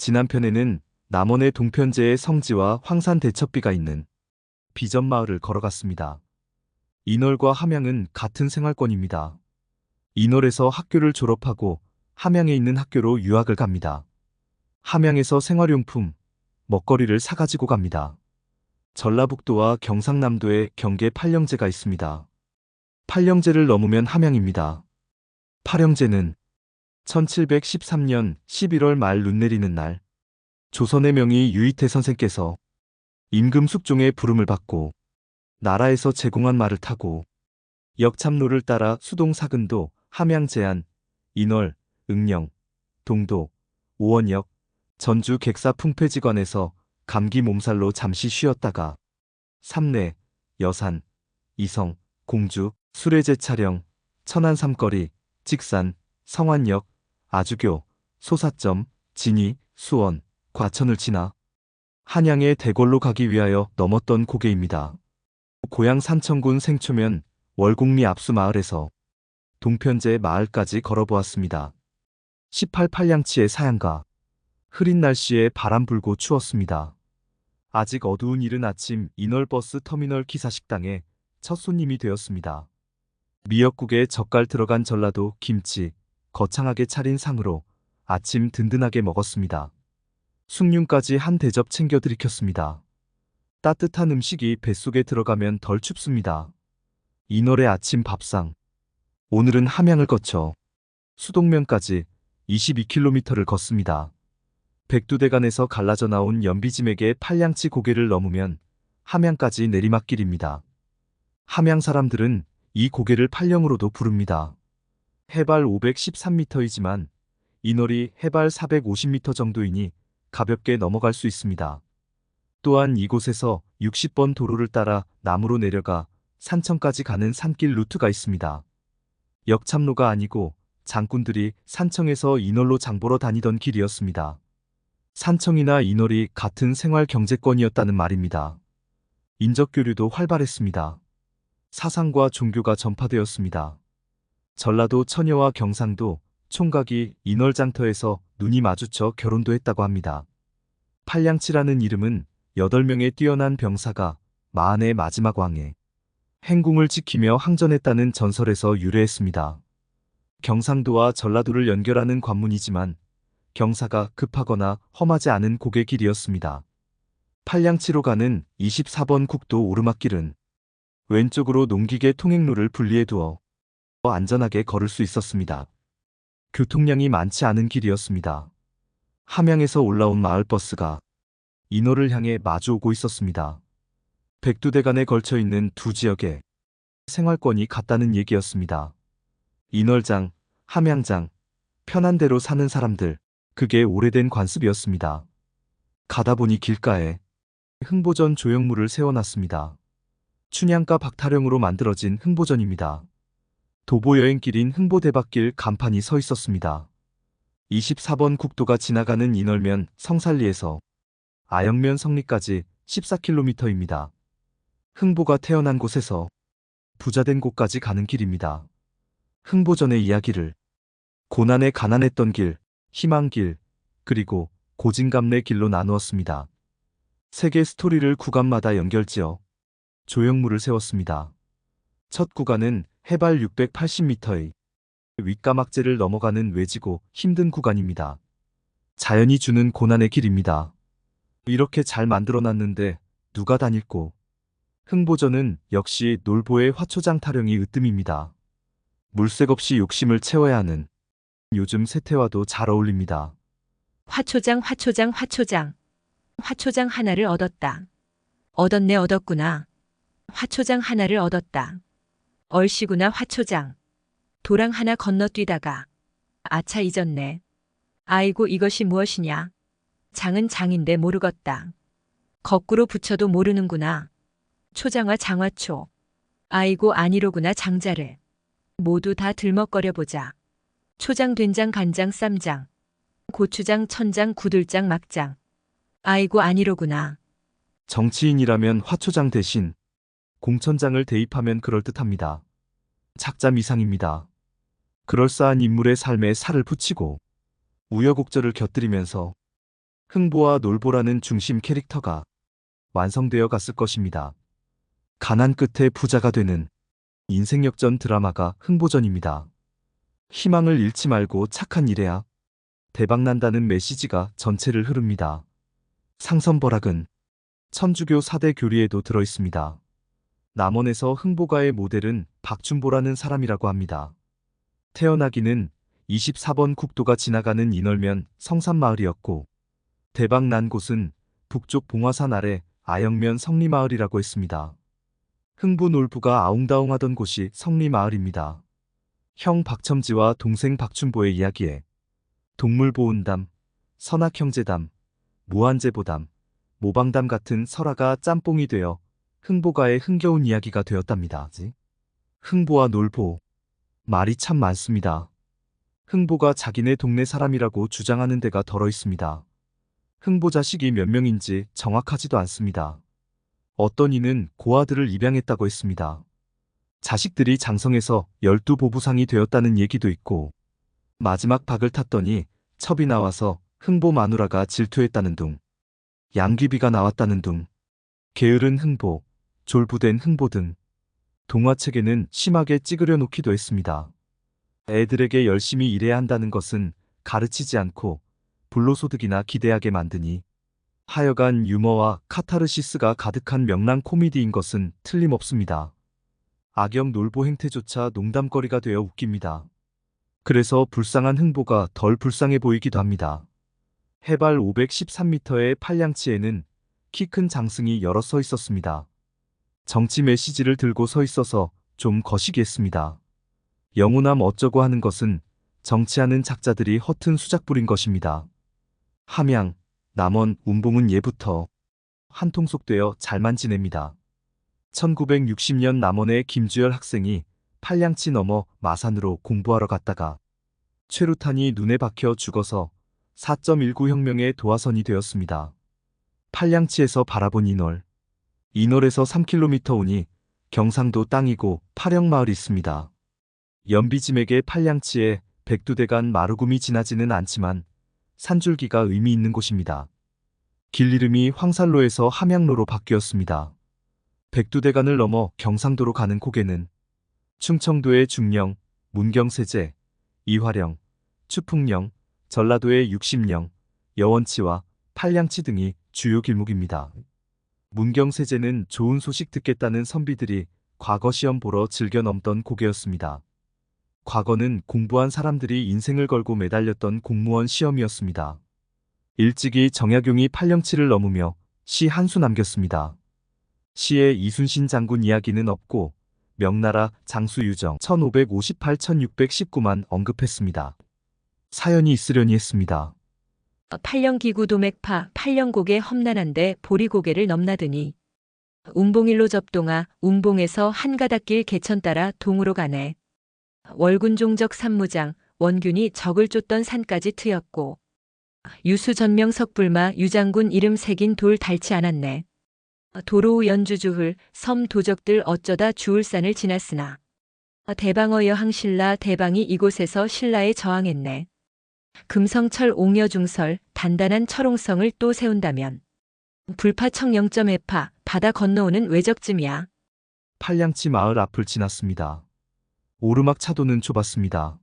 지난편에는 남원의 동편제의 성지와 황산 대첩비가 있는 비전마을을 걸어갔습니다. 인월과 함양은 같은 생활권입니다. 인월에서 학교를 졸업하고 함양에 있는 학교로 유학을 갑니다. 함양에서 생활용품, 먹거리를 사가지고 갑니다. 전라북도와 경상남도에 경계 팔령제가 있습니다. 팔령제를 넘으면 함양입니다. 팔령제는 1713년 11월 말 눈 내리는 날 조선의 명의 유이태 선생께서 임금 숙종의 부름을 받고 나라에서 제공한 말을 타고 역참로를 따라 수동 사근도, 함양 제안, 인월, 응령, 동도, 오원역, 전주 객사 풍패지관에서 감기 몸살로 잠시 쉬었다가 삼내, 여산, 이성, 공주, 수레제 차령, 천안 삼거리, 직산, 성안역, 아주교, 소사점, 진이, 수원, 과천을 지나 한양의 대궐로 가기 위하여 넘었던 고개입니다. 고향 산청군 생초면 월곡리 압수 마을에서 동편제 마을까지 걸어보았습니다. 18팔량치의 사양과 흐린 날씨에 바람 불고 추웠습니다. 아직 어두운 이른 아침 인월버스 터미널 기사식당에 첫 손님이 되었습니다. 미역국에 젓갈 들어간 전라도 김치, 거창하게 차린 상으로 아침 든든하게 먹었습니다. 숭늉까지 한 대접 챙겨 들이켰습니다. 따뜻한 음식이 뱃속에 들어가면 덜 춥습니다. 인월의 아침 밥상. 오늘은 함양을 거쳐 수동면까지 22km를 걷습니다. 백두대간에서 갈라져 나온 연비짐에게 팔량치 고개를 넘으면 함양까지 내리막길입니다. 함양 사람들은 이 고개를 팔령으로도 부릅니다. 해발 513m이지만 인월이 해발 450m 정도이니 가볍게 넘어갈 수 있습니다. 또한 이곳에서 60번 도로를 따라 남으로 내려가 산청까지 가는 산길 루트가 있습니다. 역참로가 아니고 장군들이 산청에서 인월로 장보러 다니던 길이었습니다. 산청이나 인월이 같은 생활 경제권이었다는 말입니다. 인적교류도 활발했습니다. 사상과 종교가 전파되었습니다. 전라도 처녀와 경상도 총각이 인월장터에서 눈이 마주쳐 결혼도 했다고 합니다. 팔량치라는 이름은 8명의 뛰어난 병사가 마한의 마지막 왕에 행궁을 지키며 항전했다는 전설에서 유래했습니다. 경상도와 전라도를 연결하는 관문이지만 경사가 급하거나 험하지 않은 고개 길이었습니다. 팔량치로 가는 24번 국도 오르막길은 왼쪽으로 농기계 통행로를 분리해 두어 안전하게 걸을 수 있었습니다. 교통량이 많지 않은 길이었습니다. 함양에서 올라온 마을버스가 인월을 향해 마주오고 있었습니다. 백두대간에 걸쳐 있는 두 지역에 생활권이 같다는 얘기였습니다. 인월장, 함양장, 편한 대로 사는 사람들, 그게 오래된 관습이었습니다. 가다 보니 길가에 흥보전 조형물을 세워놨습니다. 춘향가 박타령으로 만들어진 흥보전입니다. 도보여행길인 흥보대박길 간판이 서 있었습니다. 24번 국도가 지나가는 인월면 성살리에서 아영면 성리까지 14km입니다. 흥보가 태어난 곳에서 부자된 곳까지 가는 길입니다. 흥보전의 이야기를 고난에 가난했던 길, 희망길, 그리고 고진감래 길로 나누었습니다. 세 개 스토리를 구간마다 연결지어 조형물을 세웠습니다. 첫 구간은 해발 680m의 윗가막제를 넘어가는 외지고 힘든 구간입니다. 자연이 주는 고난의 길입니다. 이렇게 잘 만들어놨는데 누가 다닐꼬. 흥보전은 역시 놀보의 화초장 타령이 으뜸입니다. 물색 없이 욕심을 채워야 하는 요즘 세태와도 잘 어울립니다. 화초장 화초장 화초장. 화초장 하나를 얻었다. 얻었네 얻었구나. 화초장 하나를 얻었다. 얼씨구나 화초장. 도랑 하나 건너뛰다가 아차 잊었네. 아이고 이것이 무엇이냐. 장은 장인데 모르겠다. 거꾸로 붙여도 모르는구나. 초장화 장화초. 아이고 아니로구나 장자를. 모두 다 들먹거려보자. 초장 된장 간장 쌈장. 고추장 천장 구들장 막장. 아이고 아니로구나. 정치인이라면 화초장 대신 공천장을 대입하면 그럴듯합니다. 작자 미상입니다. 그럴싸한 인물의 삶에 살을 붙이고 우여곡절을 곁들이면서 흥보와 놀보라는 중심 캐릭터가 완성되어 갔을 것입니다. 가난 끝에 부자가 되는 인생 역전 드라마가 흥보전입니다. 희망을 잃지 말고 착한 일해야 대박난다는 메시지가 전체를 흐릅니다. 상선벌학은 천주교 4대 교리에도 들어있습니다. 남원에서 흥보가의 모델은 박준보라는 사람이라고 합니다. 태어나기는 24번 국도가 지나가는 인월면 성산마을이었고 대박난 곳은 북쪽 봉화산 아래 아영면 성리마을이라고 했습니다. 흥부 놀부가 아웅다웅하던 곳이 성리마을입니다. 형 박첨지와 동생 박준보의 이야기에 동물보온담, 선악형제담, 무한제보담, 모방담 같은 설화가 짬뽕이 되어 흥보가의 흥겨운 이야기가 되었답니다. 흥보와 놀보, 말이 참 많습니다. 흥보가 자기네 동네 사람이라고 주장하는 데가 덜어 있습니다. 흥보 자식이 몇 명인지 정확하지도 않습니다. 어떤 이는 고아들을 입양했다고 했습니다. 자식들이 장성해서 12보부상이 되었다는 얘기도 있고 마지막 박을 탔더니 첩이 나와서 흥보 마누라가 질투했다는 둥, 양귀비가 나왔다는 둥, 게으른 흥보, 졸부된 흥보 등 동화책에는 심하게 찌그려 놓기도 했습니다. 애들에게 열심히 일해야 한다는 것은 가르치지 않고 불로소득이나 기대하게 만드니 하여간 유머와 카타르시스가 가득한 명랑 코미디인 것은 틀림없습니다. 악역 놀보 행태조차 농담거리가 되어 웃깁니다. 그래서 불쌍한 흥보가 덜 불쌍해 보이기도 합니다. 해발 513m의 팔량치에는 키 큰 장승이 여러 서 있었습니다. 정치 메시지를 들고 서 있어서 좀 거시기했습니다. 영우남 어쩌고 하는 것은 정치하는 작자들이 허튼 수작 부린 것입니다. 함양, 남원, 운봉은 예부터 한통속되어 잘만 지냅니다. 1960년 남원의 김주열 학생이 팔량치 넘어 마산으로 공부하러 갔다가 최루탄이 눈에 박혀 죽어서 4.19 혁명의 도화선이 되었습니다. 팔량치에서 바라본 인월, 인월에서 3km 오니 경상도 땅이고 파령마을이 있습니다. 연비짐에게 팔량치에 백두대간 마루금이 지나지는 않지만 산줄기가 의미 있는 곳입니다. 길 이름이 황살로에서 함양로로 바뀌었습니다. 백두대간을 넘어 경상도로 가는 고개는 충청도의 중령, 문경세제, 이화령, 추풍령, 전라도의 육심령, 여원치와 팔량치 등이 주요 길목입니다. 문경세제는 좋은 소식 듣겠다는 선비들이 과거 시험 보러 즐겨 넘던 고개였습니다. 과거는 공부한 사람들이 인생을 걸고 매달렸던 공무원 시험이었습니다. 일찍이 정약용이 팔령치를 넘으며 시 한 수 남겼습니다. 시에 이순신 장군 이야기는 없고 명나라 장수 유정 1558-1619만 언급했습니다. 사연이 있으려니 했습니다. 팔령기구 도맥파 팔령고개 험난한데 보리고개를 넘나드니 운봉일로 접동하 운봉에서 한가닥길 개천 따라 동으로 가네. 월군종적 산무장 원균이 적을 쫓던 산까지 트였고 유수전명 석불마 유장군 이름 새긴 돌 닳지 않았네. 도로우 연주주흘 섬 도적들 어쩌다 주울산을 지났으나 대방어 여항 신라 대방이 이곳에서 신라에 저항했네. 금성철 옹여중설 단단한 철옹성을 또 세운다면 불파청 0.2파 바다 건너오는 외적쯤이야. 팔량치 마을 앞을 지났습니다. 오르막 차도는 좁았습니다.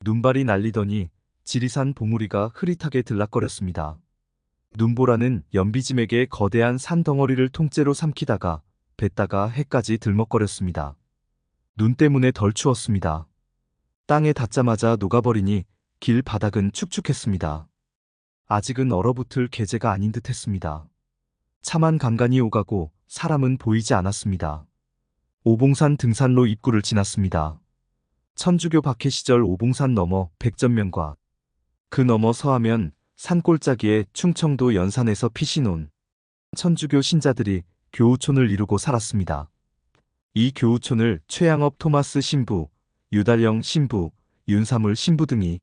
눈발이 날리더니 지리산 봉우리가 흐릿하게 들락거렸습니다. 눈보라는 연비짐에게 거대한 산 덩어리를 통째로 삼키다가 뱉다가 해까지 들먹거렸습니다. 눈 때문에 덜 추웠습니다. 땅에 닿자마자 녹아버리니 길 바닥은 축축했습니다. 아직은 얼어붙을 계제가 아닌 듯 했습니다. 차만 간간히 오가고 사람은 보이지 않았습니다. 오봉산 등산로 입구를 지났습니다. 천주교 박해 시절 오봉산 너머 백전면과 그 너머 서하면 산골짜기에 충청도 연산에서 피신온 천주교 신자들이 교우촌을 이루고 살았습니다. 이 교우촌을 최양업 토마스 신부, 유달령 신부, 윤사물 신부 등이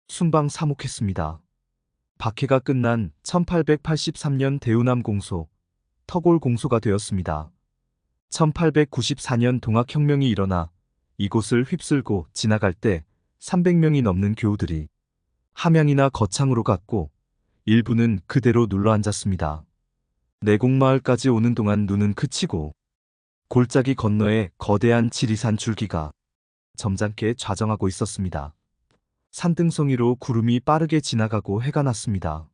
순방 사목했습니다. 박해가 끝난 1883년 대우남 공소, 터골 공소가 되었습니다. 1894년 동학혁명이 일어나 이곳을 휩쓸고 지나갈 때 300명이 넘는 교우들이 함양이나 거창으로 갔고 일부는 그대로 눌러앉았습니다. 내곡마을까지 오는 동안 눈은 그치고 골짜기 건너에 거대한 지리산 줄기가 점잖게 좌정하고 있었습니다. 산등성이로 구름이 빠르게 지나가고 해가 났습니다.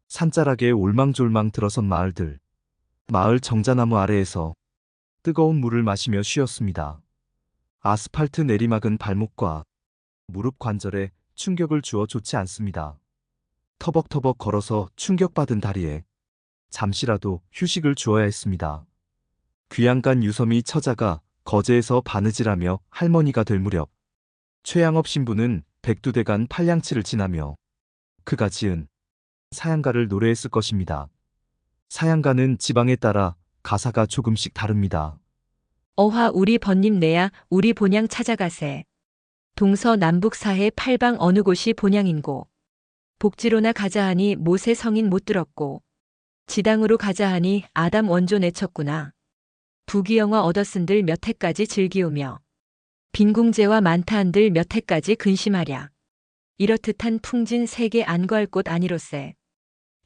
산자락에 올망졸망 들어선 마을들. 마을 정자나무 아래에서 뜨거운 물을 마시며 쉬었습니다. 아스팔트 내리막은 발목과 무릎 관절에 충격을 주어 좋지 않습니다. 터벅터벅 걸어서 충격받은 다리에 잠시라도 휴식을 주어야 했습니다. 귀양간 유섬이 처자가 거제에서 바느질하며 할머니가 될 무렵 최양업 신부는 백두대간 팔량치를 지나며 그가 지은 사양가를 노래했을 것입니다. 사양가는 지방에 따라 가사가 조금씩 다릅니다. 어화 우리 번님 내야 우리 본향 찾아가세. 동서남북 사해 팔방 어느 곳이 본향인고. 복지로나 가자하니 모세 성인 못 들었고. 지당으로 가자하니 아담 원조 내쳤구나. 부귀영화 얻었은들 몇 해까지 즐기우며. 빈궁제와 많다한들 몇 해까지 근심하랴. 이렇듯한 풍진 세계 안거할 곳 아니로세.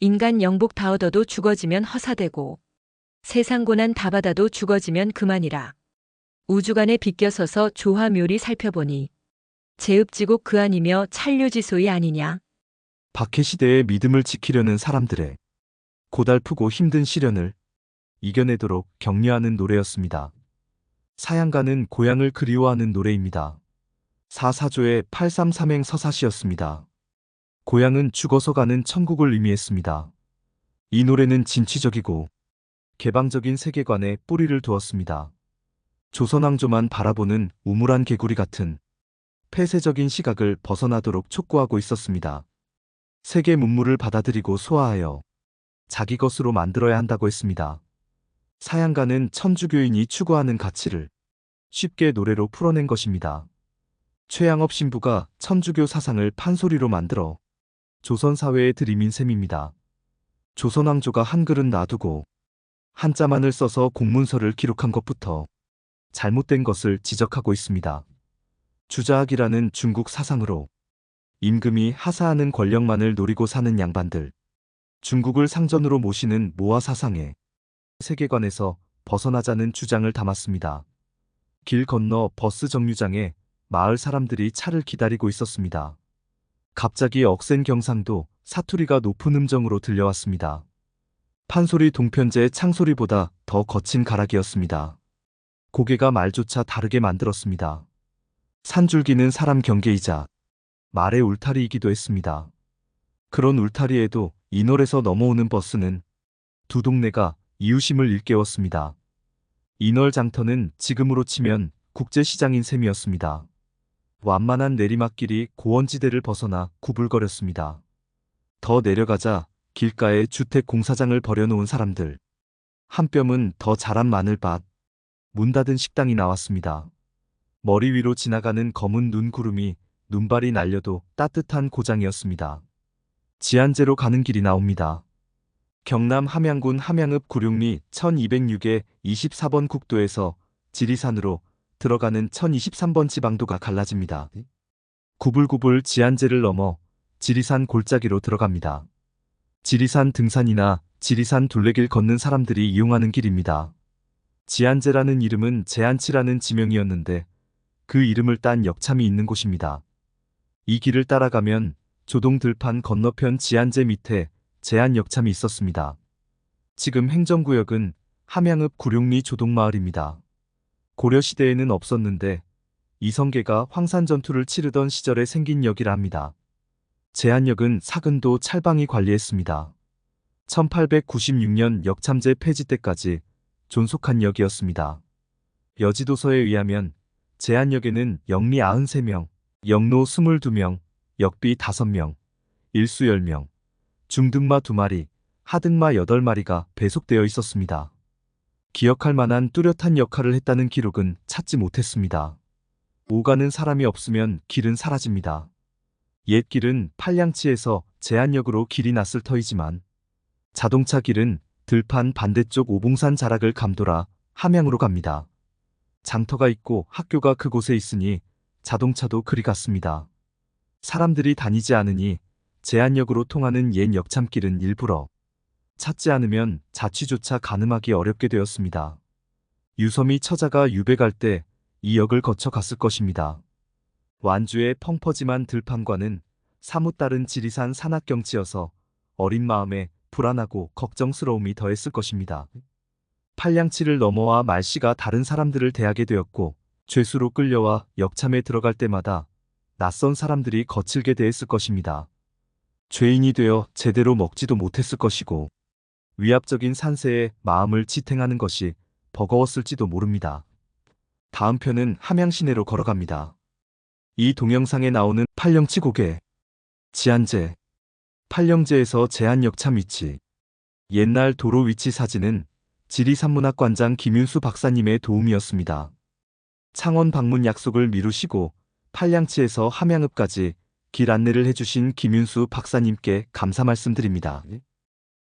인간 영복 다 얻어도 죽어지면 허사되고 세상 고난 다 받아도 죽어지면 그만이라. 우주간에 비껴서서 조화묘리 살펴보니 제읍지곡 그 아니며 찰류지소이 아니냐. 박해시대의 믿음을 지키려는 사람들의 고달프고 힘든 시련을 이겨내도록 격려하는 노래였습니다. 사양가는 고향을 그리워하는 노래입니다. 사사조의 833행 서사시였습니다. 고향은 죽어서 가는 천국을 의미했습니다. 이 노래는 진취적이고 개방적인 세계관에 뿌리를 두었습니다. 조선왕조만 바라보는 우물안 개구리 같은 폐쇄적인 시각을 벗어나도록 촉구하고 있었습니다. 세계 문물을 받아들이고 소화하여 자기 것으로 만들어야 한다고 했습니다. 사양가는 천주교인이 추구하는 가치를 쉽게 노래로 풀어낸 것입니다. 최양업 신부가 천주교 사상을 판소리로 만들어 조선 사회에 들이민 셈입니다. 조선왕조가 한글은 놔두고 한자만을 써서 공문서를 기록한 것부터 잘못된 것을 지적하고 있습니다. 주자학이라는 중국 사상으로 임금이 하사하는 권력만을 노리고 사는 양반들, 중국을 상전으로 모시는 모화 사상의 세계관에서 벗어나자는 주장을 담았습니다. 길 건너 버스 정류장에 마을 사람들이 차를 기다리고 있었습니다. 갑자기 억센 경상도 사투리가 높은 음정으로 들려왔습니다. 판소리 동편제 창소리보다 더 거친 가락이었습니다. 고개가 말조차 다르게 만들었습니다. 산줄기는 사람 경계이자 말의 울타리이기도 했습니다. 그런 울타리에도 인월에서 넘어오는 버스는 두 동네가 이웃임을 일깨웠습니다. 인월 장터는 지금으로 치면 국제시장인 셈이었습니다. 완만한 내리막길이 고원지대를 벗어나 구불거렸습니다. 더 내려가자 길가에 주택 공사장을 버려놓은 사람들, 한 뼘은 더 자란 마늘밭, 문 닫은 식당이 나왔습니다. 머리 위로 지나가는 검은 눈구름이 눈발이 날려도 따뜻한 고장이었습니다. 지안제로 가는 길이 나옵니다. 경남 함양군 함양읍 구룡리 1206의 24번 국도에서 지리산으로 들어가는 1023번 지방도가 갈라집니다. 구불구불 지안제를 넘어 지리산 골짜기로 들어갑니다. 지리산 등산이나 지리산 둘레길 걷는 사람들이 이용하는 길입니다. 지안제라는 이름은 제안치라는 지명이었는데 그 이름을 딴 역참이 있는 곳입니다. 이 길을 따라가면 조동 들판 건너편 지안제 밑에 제안역참이 있었습니다. 지금 행정구역은 함양읍 구룡리 조동마을입니다. 고려시대에는 없었는데 이성계가 황산전투를 치르던 시절에 생긴 역이라 합니다. 제안역은 사근도 찰방이 관리했습니다. 1896년 역참제 폐지 때까지 존속한 역이었습니다. 여지도서에 의하면 제안역에는 영리 93명, 영로 22명, 역비 5명, 일수 10명, 중등마 2마리, 하등마 8마리가 배속되어 있었습니다. 기억할 만한 뚜렷한 역할을 했다는 기록은 찾지 못했습니다. 오가는 사람이 없으면 길은 사라집니다. 옛 길은 팔량치에서 제안역으로 길이 났을 터이지만 자동차 길은 들판 반대쪽 오봉산 자락을 감돌아 함양으로 갑니다. 장터가 있고 학교가 그곳에 있으니 자동차도 그리 갔습니다. 사람들이 다니지 않으니 제안역으로 통하는 옛 역참길은 일부러 찾지 않으면 자취조차 가늠하기 어렵게 되었습니다. 유섬이 처자가 유배 갈 때 이 역을 거쳐 갔을 것입니다. 완주의 펑퍼짐한 들판과는 사뭇 다른 지리산 산악경치여서 어린 마음에 불안하고 걱정스러움이 더했을 것입니다. 팔량치를 넘어와 말씨가 다른 사람들을 대하게 되었고 죄수로 끌려와 역참에 들어갈 때마다 낯선 사람들이 거칠게 대했을 것입니다. 죄인이 되어 제대로 먹지도 못했을 것이고 위압적인 산세에 마음을 지탱하는 것이 버거웠을지도 모릅니다. 다음 편은 함양시내로 걸어갑니다. 이 동영상에 나오는 팔령치 고개, 지안제, 팔령제에서 제안역참 위치, 옛날 도로 위치 사진은 지리산문학관장 김윤수 박사님의 도움이었습니다. 창원 방문 약속을 미루시고 팔량치에서 함양읍까지 길 안내를 해주신 김윤수 박사님께 감사 말씀드립니다.